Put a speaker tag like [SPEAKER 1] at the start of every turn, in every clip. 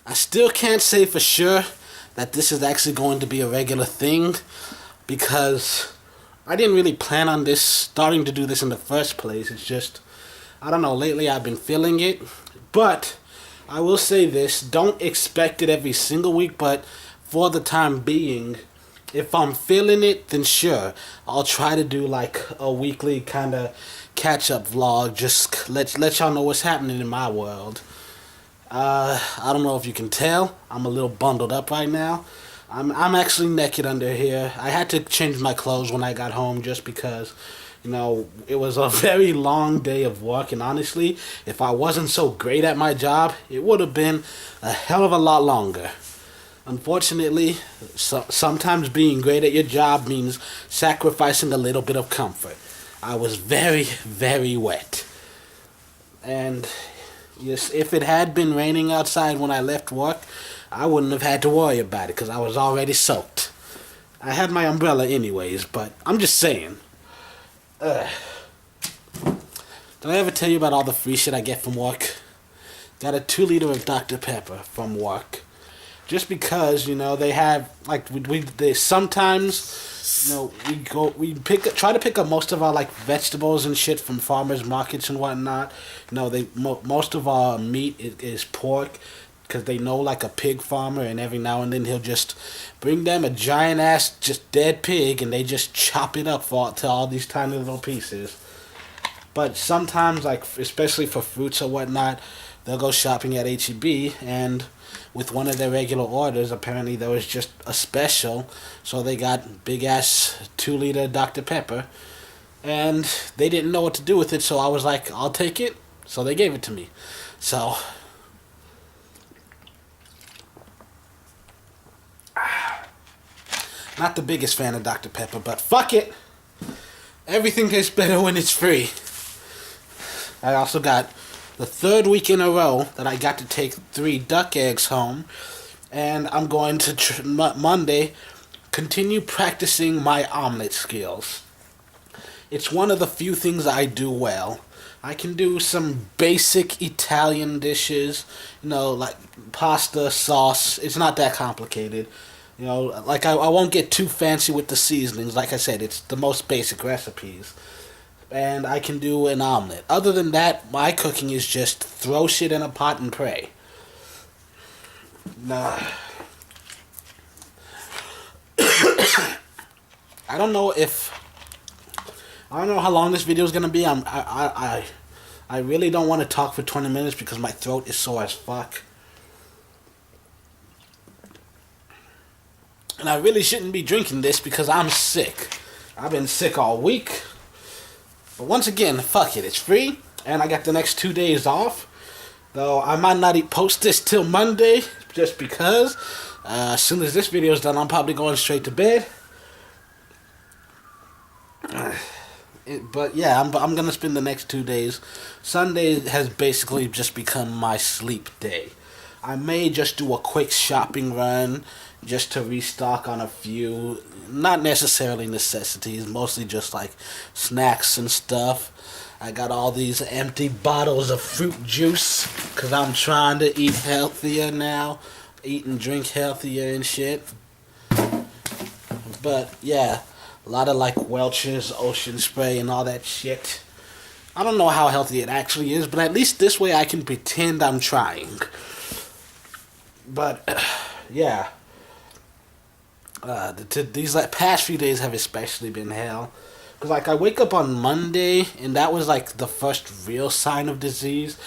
[SPEAKER 1] I still can't say for sure that this is actually going to be a regular thing because I didn't really plan on this starting to do this in the first place. It's just, I don't know, lately I've been feeling it. But I will say this, don't expect it every single week, but for the time being, if I'm feeling it, then sure, I'll try to do like a weekly kind of catch up vlog. Just let y'all know what's happening in my world. I don't know if you can tell, I'm a little bundled up right now. I'm actually naked under here. I had to change my clothes when I got home just because, it was a very long day of work, and honestly, if I wasn't so great at my job, it would have been a hell of a lot longer. Unfortunately, sometimes being great at your job means sacrificing a little bit of comfort. I was very, very wet. And yes, if it had been raining outside when I left work, I wouldn't have had to worry about it because I was already soaked. I had my umbrella anyways, but I'm just saying. Did I ever tell you about all the free shit I get from work? Got a 2 liter of Dr. Pepper from work. Just because, they have, like, they sometimes, try to pick up most of our, like, vegetables and shit from farmers markets and whatnot. Most of our meat is pork, because they know, like, a pig farmer, and every now and then he'll just bring them a giant-ass, just dead pig, and they just chop it up to all these tiny little pieces. But sometimes, like, especially for fruits or whatnot, they'll go shopping at H-E-B, and with one of their regular orders, apparently there was just a special, so they got big-ass 2 liter Dr. Pepper, and they didn't know what to do with it, so I was like, I'll take it, so they gave it to me. So, not the biggest fan of Dr. Pepper, but fuck it, everything tastes better when it's free. I also got the 3rd week in a row that I got to take 3 duck eggs home, and I'm going to Monday continue practicing my omelet skills. It's one of the few things I do well. I can do some basic Italian dishes, like pasta, sauce. It's not that complicated. Like I won't get too fancy with the seasonings. Like I said, it's the most basic recipes. And I can do an omelet. Other than that, my cooking is just throw shit in a pot and pray. Nah. I don't know how long this video is gonna be. I really don't want to talk for 20 minutes because my throat is sore as fuck. And I really shouldn't be drinking this because I'm sick. I've been sick all week. But once again, fuck it, it's free, and I got the next 2 days off. Though I might not post this till Monday, just because. As soon as this video is done, I'm probably going straight to bed. But yeah, I'm gonna spend the next 2 days. Sunday has basically just become my sleep day. I may just do a quick shopping run just to restock on a few, not necessarily necessities, mostly just like snacks and stuff. I got all these empty bottles of fruit juice because I'm trying to eat healthier now, eat and drink healthier and shit. But yeah, a lot of like Welch's Ocean Spray and all that shit. I don't know how healthy it actually is, but at least this way I can pretend I'm trying. But yeah, these past few days have especially been hell. Cause like I wake up on Monday and that was like the first real sign of disease.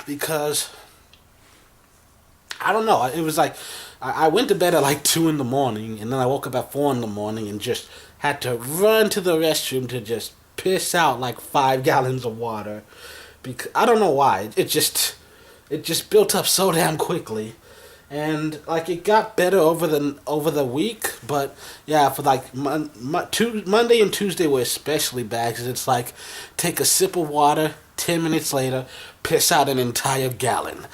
[SPEAKER 1] Because I don't know, it was like I went to bed at like 2 in the morning and then I woke up at 4 in the morning and just had to run to the restroom to just piss out like 5 gallons of water. Because I don't know why, it just built up so damn quickly. And like it got better over the week, but yeah, for like Monday and Tuesday were especially bad because it's like take a sip of water, 10 minutes later, piss out an entire gallon.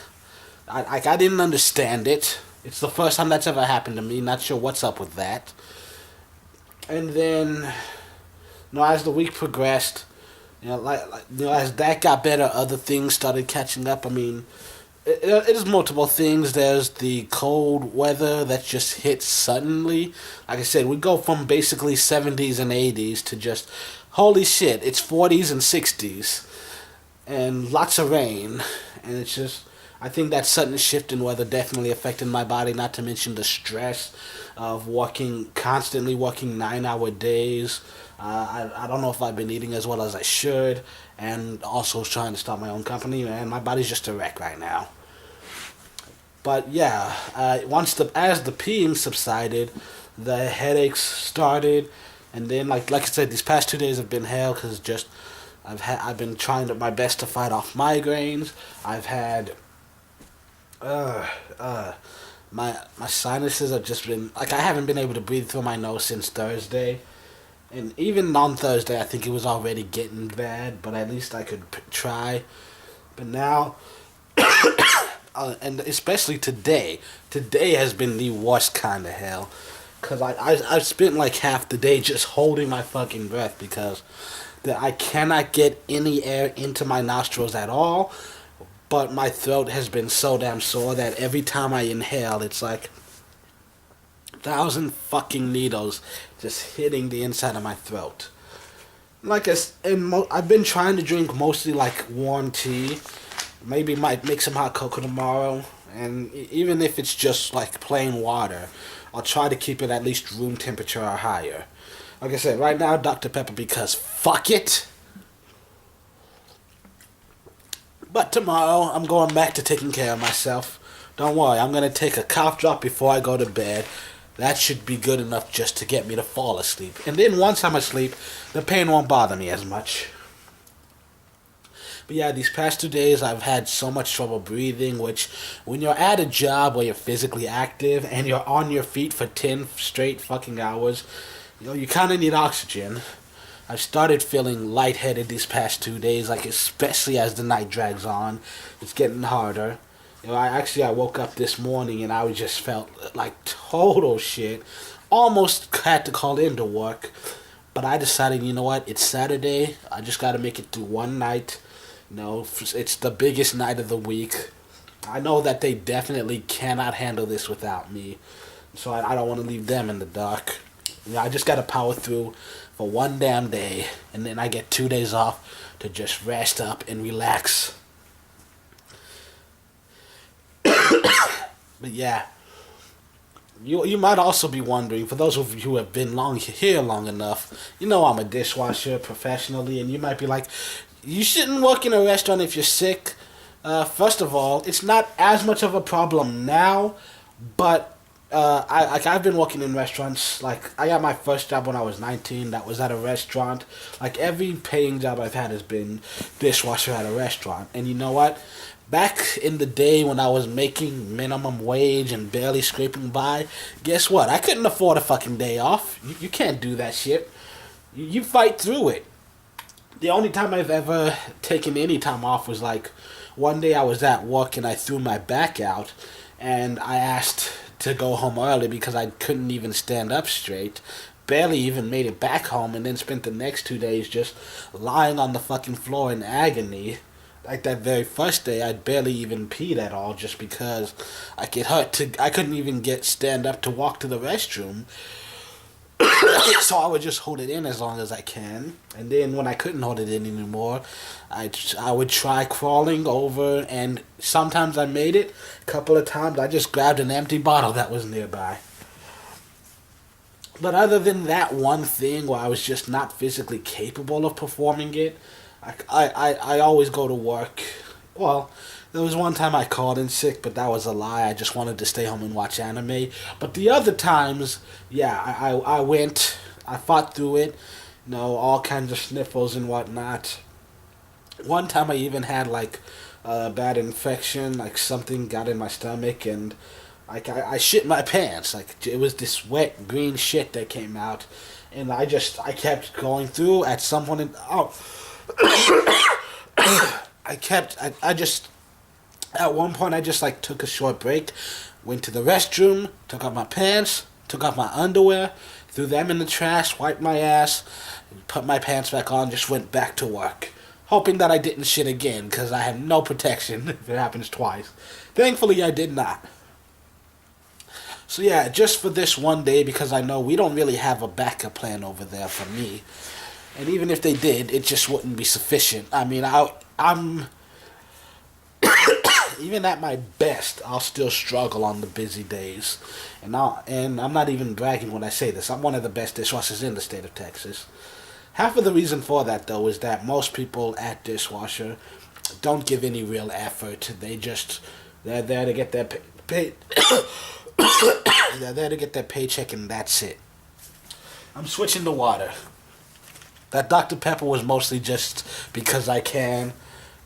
[SPEAKER 1] I didn't understand it. It's the first time that's ever happened to me. Not sure what's up with that. And then, as the week progressed, as that got better, other things started catching up. I mean, it is multiple things. There's the cold weather that just hits suddenly. Like I said, we go from basically 70s and 80s to just, holy shit, it's 40s and 60s. And lots of rain. And it's just, I think that sudden shift in weather definitely affected my body, not to mention the stress of constantly working 9-hour days. I don't know if I've been eating as well as I should, and also trying to start my own company, and my body's just a wreck right now. But yeah, as the peeing subsided, the headaches started, and then like I said, these past 2 days have been hell because just I've been trying my best to fight off migraines. I've had my sinuses have just been like, I haven't been able to breathe through my nose since Thursday. And even on Thursday, I think it was already getting bad, but at least I could try. But now, and especially today, today has been the worst kind of hell. Because I've spent like half the day just holding my fucking breath because I cannot get any air into my nostrils at all. But my throat has been so damn sore that every time I inhale, it's like 1,000 fucking needles just hitting the inside of my throat. I've been trying to drink mostly like warm tea. Maybe might make some hot cocoa tomorrow. And even if it's just like plain water, I'll try to keep it at least room temperature or higher. Like I said, right now, Dr. Pepper because fuck it. But tomorrow, I'm going back to taking care of myself. Don't worry, I'm going to take a cough drop before I go to bed. That should be good enough just to get me to fall asleep. And then once I'm asleep, the pain won't bother me as much. But yeah, these past 2 days, I've had so much trouble breathing, which when you're at a job where you're physically active and you're on your feet for 10 straight fucking hours, you kind of need oxygen. I've started feeling lightheaded these past 2 days, like especially as the night drags on. It's getting harder. I woke up this morning and I just felt like total shit. Almost had to call in to work. But I decided, you know what, it's Saturday. I just got to make it through one night. It's the biggest night of the week. I know that they definitely cannot handle this without me. So I don't want to leave them in the dark. I just got to power through for one damn day, and then I get 2 days off to just rest up and relax. But yeah, you might also be wondering, for those of you who have been here long enough, I'm a dishwasher professionally, and you might be like, you shouldn't work in a restaurant if you're sick. First of all, it's not as much of a problem now, but I've been working in restaurants. Like, I got my first job when I was 19. That was at a restaurant. Like, every paying job I've had has been dishwasher at a restaurant. And you know what? Back in the day when I was making minimum wage and barely scraping by, guess what? I couldn't afford a fucking day off. You can't do that shit. You fight through it. The only time I've ever taken any time off was like one day I was at work and I threw my back out and I asked to go home early because I couldn't even stand up straight. Barely even made it back home, and then spent the next 2 days just lying on the fucking floor in agony. Like that very first day, I barely even peed at all just because I couldn't even stand up to walk to the restroom. So I would just hold it in as long as I can, and then when I couldn't hold it in anymore, I would try crawling over, and sometimes I made it. A couple of times I just grabbed an empty bottle that was nearby. But other than that one thing where I was just not physically capable of performing it, I always go to work. Well, there was one time I called in sick, but that was a lie. I just wanted to stay home and watch anime. But the other times, yeah, I went, I fought through it, all kinds of sniffles and whatnot. One time I even had like a bad infection, like something got in my stomach, and I shit my pants. Like, it was this wet green shit that came out, and I kept going through. At some point, at one point, I just like took a short break, went to the restroom, took off my pants, took off my underwear, threw them in the trash, wiped my ass, put my pants back on, just went back to work. hoping that I didn't shit again, because I have no protection if it happens twice. Thankfully, I did not. So yeah, just for this one day, because I know we don't really have a backup plan over there for me. And even if they did, it just wouldn't be sufficient. I mean, I'm even at my best, I'll still struggle on the busy days. And I'm not even bragging when I say this. I'm one of the best dishwashers in the state of Texas. Half of the reason for that, though, is that most people at dishwasher don't give any real effort. They're there to get their they're there to get their paycheck, and that's it. I'm switching to water. That Dr. Pepper was mostly just because I can,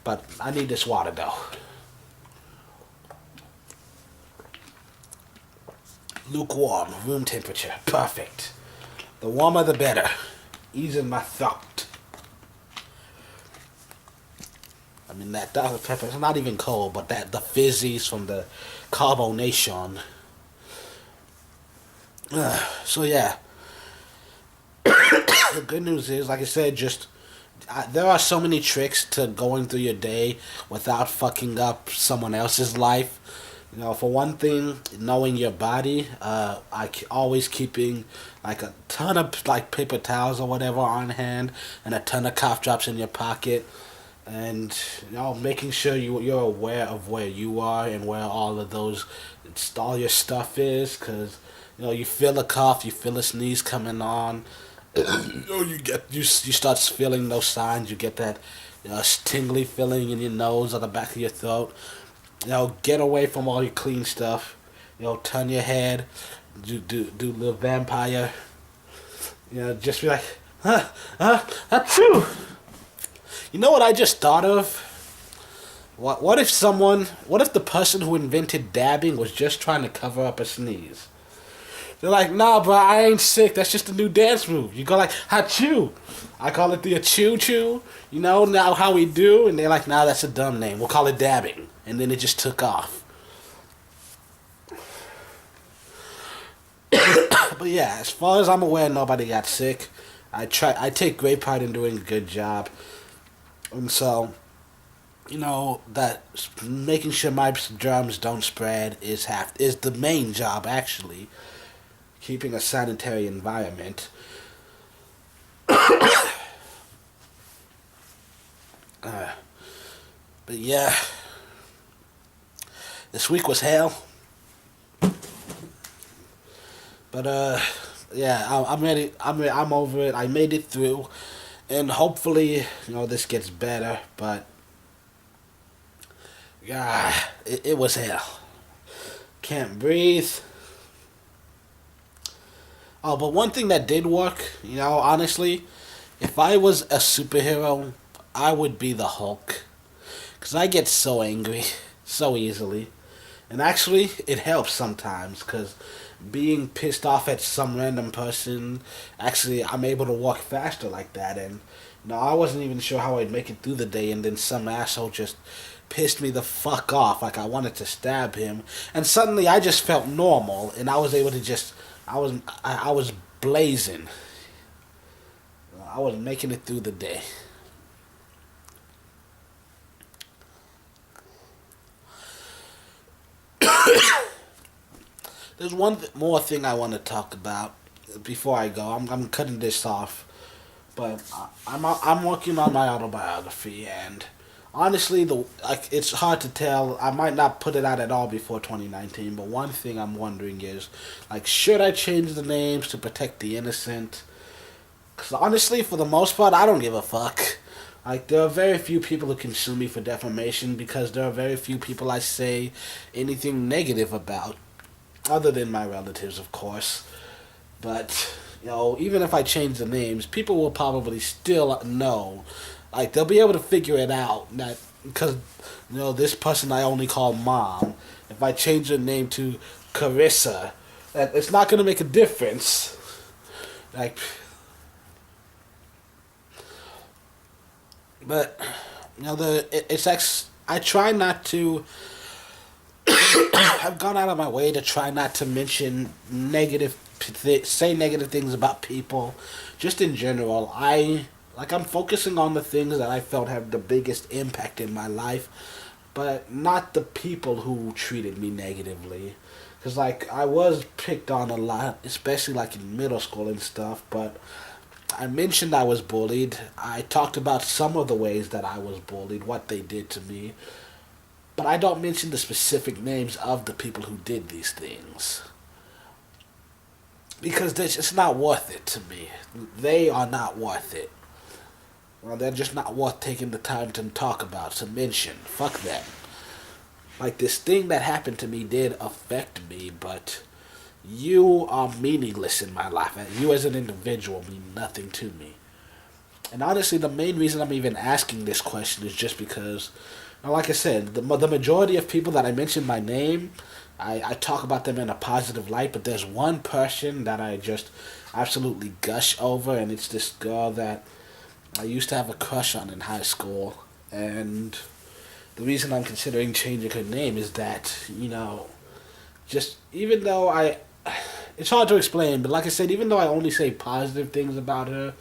[SPEAKER 1] but I need this water, though. Lukewarm, room temperature, perfect. The warmer the better. Easing my throat. I mean, that Dr. Pepper is not even cold, but the fizzies from the carbonation. So yeah. The good news is, like I said, there are so many tricks to going through your day without fucking up someone else's life. You know, for one thing, knowing your body, always keeping like a ton of like paper towels or whatever on hand, and a ton of cough drops in your pocket, and making sure you're aware of where you are and where all your stuff is, because you feel a cough, you feel a sneeze coming on, you start feeling those signs, you get that tingly feeling in your nose or the back of your throat. Get away from all your clean stuff. Turn your head, do the vampire. Just be like, that's true. You know what I just thought of? What if the person who invented dabbing was just trying to cover up a sneeze? They're like, nah, bro, I ain't sick. That's just a new dance move. You go like, achoo. I call it the achoo-choo. Now how we do. And they're like, nah, that's a dumb name. We'll call it dabbing. And then it just took off. But yeah, as far as I'm aware, nobody got sick. I take great pride in doing a good job. And so, that making sure my germs don't spread is the main job, actually. Keeping a sanitary environment. But yeah, this week was hell. But yeah, I'm ready. I'm over it. I made it through, and hopefully, this gets better. But yeah, it was hell. Can't breathe. Oh, but one thing that did work, honestly, if I was a superhero, I would be the Hulk. Because I get so angry so easily. And actually, it helps sometimes, because being pissed off at some random person, actually, I'm able to walk faster like that. And, I wasn't even sure how I'd make it through the day, and then some asshole just pissed me the fuck off, like I wanted to stab him. And suddenly, I just felt normal, and I was able to just... I was blazing. I was making it through the day. There's one more thing I want to talk about before I go. I'm cutting this off, but I'm working on my autobiography, and honestly, it's hard to tell. I might not put it out at all before 2019, but one thing I'm wondering is, should I change the names to protect the innocent? Because honestly, for the most part, I don't give a fuck. There are very few people who can sue me for defamation, because there are very few people I say anything negative about, other than my relatives, of course. But, even if I change the names, people will probably still know. They'll be able to figure it out, that because, this person I only call Mom. If I change her name to Carissa, that it's not going to make a difference. But, I try not to... I've gone out of my way to try not to mention say negative things about people. Just in general, Like, I'm focusing on the things that I felt have the biggest impact in my life, but not the people who treated me negatively. Because, like, I was picked on a lot, especially, like, in middle school and stuff, but I mentioned I was bullied. I talked about some of the ways that I was bullied, what they did to me, but I don't mention the specific names of the people who did these things. Because they're just not worth it to me. They are not worth it. Well, they're just not worth taking the time to talk about, to mention. Fuck them. Like, this thing that happened to me did affect me, but you are meaningless in my life. And you as an individual mean nothing to me. And honestly, the main reason I'm even asking this question is just because, like I said, the majority of people that I mention by name, I talk about them in a positive light, but there's one person that I just absolutely gush over, and it's this girl that I used to have a crush on in high school. And the reason I'm considering changing her name is that, just even though it's hard to explain, but like I said, even though I only say positive things about her,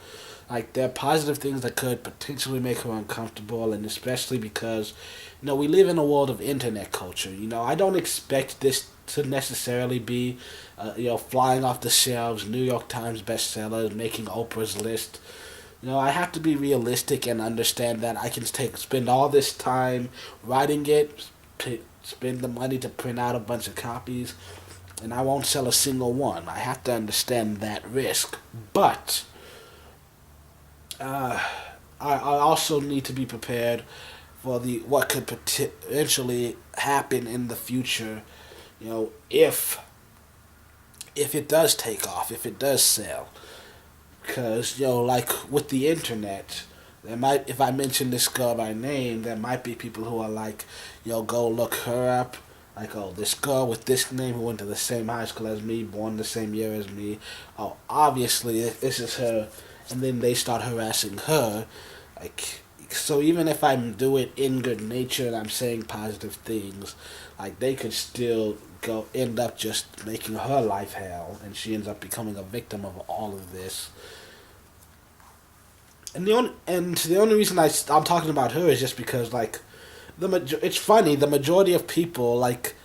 [SPEAKER 1] like, there are positive things that could potentially make her uncomfortable, and especially because, we live in a world of internet culture. I don't expect this to necessarily be, flying off the shelves, New York Times bestsellers, making Oprah's list. I have to be realistic and understand that I can spend all this time writing it, spend the money to print out a bunch of copies, and I won't sell a single one. I have to understand that risk. But I also need to be prepared for what could potentially happen in the future. If it does take off, if it does sell, because like with the internet, if I mention this girl by name, there might be people who are like, go look her up. Like, oh, this girl with this name who went to the same high school as me, born the same year as me. Oh, obviously this is her. And then they start harassing her. Like, so even if I do it in good nature and I'm saying positive things, like, they could still end up just making her life hell, and she ends up becoming a victim of all of this. And the only reason I'm talking about her is just because, like, it's funny, the majority of people, like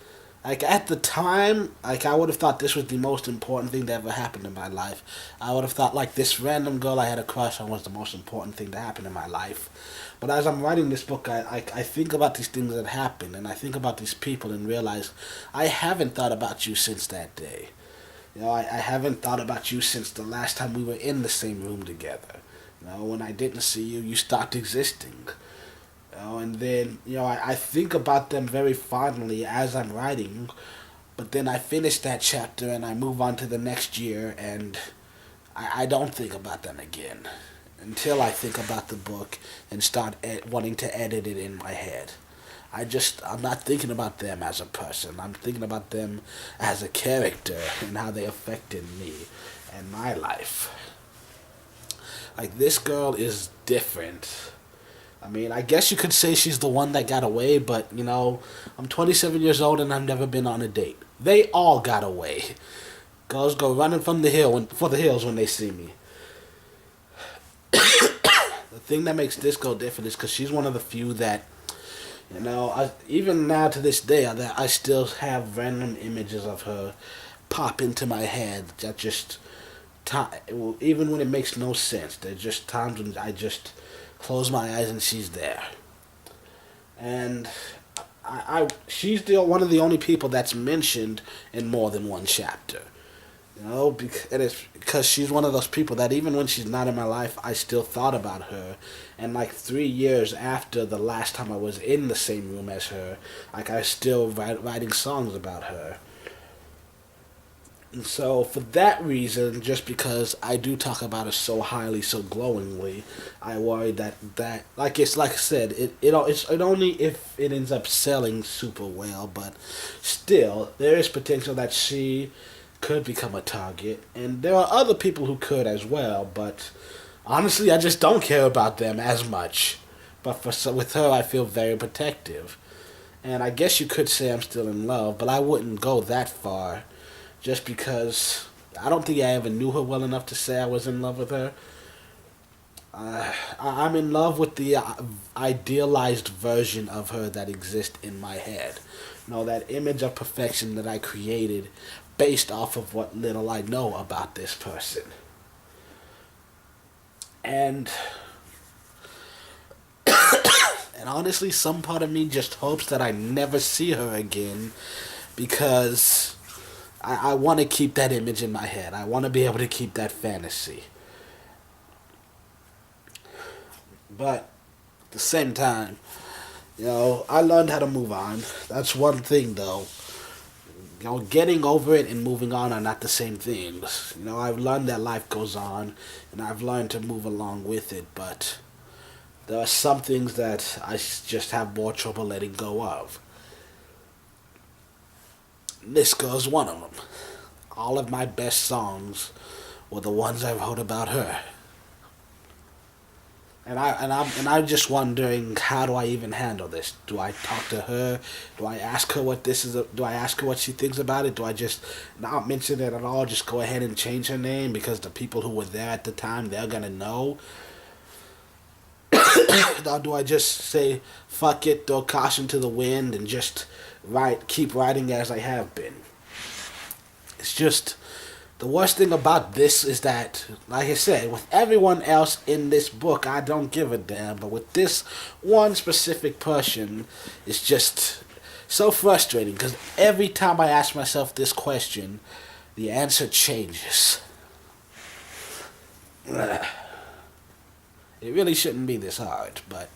[SPEAKER 1] at the time, like, I would have thought this was the most important thing that ever happened in my life. I would have thought, like, this random girl I had a crush on was the most important thing that happened in my life. But as I'm writing this book, I think about these things that happened, and I think about these people and realize I haven't thought about you since that day. I haven't thought about you since the last time we were in the same room together. When I didn't see you, you stopped existing. And then, I think about them very fondly as I'm writing, but then I finish that chapter and I move on to the next year, and I don't think about them again until I think about the book and start wanting to edit it in my head. I'm not thinking about them as a person. I'm thinking about them as a character and how they affected me and my life. Like, this girl is different. I mean, I guess you could say she's the one that got away, but, I'm 27 years old and I've never been on a date. They all got away. Girls go running for the hills when they see me. The thing that makes this girl different is because she's one of the few that, even now to this day, I still have random images of her pop into my head that just, even when it makes no sense, there's just times when I just close my eyes and she's there. And she's one of the only people that's mentioned in more than one chapter. And it's because she's one of those people that even when she's not in my life, I still thought about her. And like 3 years after the last time I was in the same room as her, like, I still writing songs about her. And so for that reason, just because I do talk about her so highly, so glowingly, I worry that like I said, it's only if it ends up selling super well, but still there is potential that she could become a target, and there are other people who could as well, but honestly I just don't care about them as much. But with her I feel very protective, and I guess you could say I'm still in love, but I wouldn't go that far. Just because I don't think I ever knew her well enough to say I was in love with her. I'm in love with the idealized version of her that exists in my head. You know, that image of perfection that I created based off of what little I know about this person. And and honestly, some part of me just hopes that I never see her again because I want to keep that image in my head. I want to be able to keep that fantasy. But at the same time, I learned how to move on. That's one thing, though. Getting over it and moving on are not the same things. I've learned that life goes on, and I've learned to move along with it, but there are some things that I just have more trouble letting go of. This girl's one of them. All of my best songs were the ones I wrote about her. And I'm just wondering, how do I even handle this? Do I talk to her? Do I ask her what this is? Do I ask her what she thinks about it? Do I just not mention it at all? Just go ahead and change her name because the people who were there at the time, they're gonna know. Or do I just say fuck it, throw caution to the wind, and just keep writing as I have been? It's just the worst thing about this is that, like I said, with everyone else in this book, I don't give a damn. But with this one specific person, it's just so frustrating because every time I ask myself this question, the answer changes. It really shouldn't be this hard, but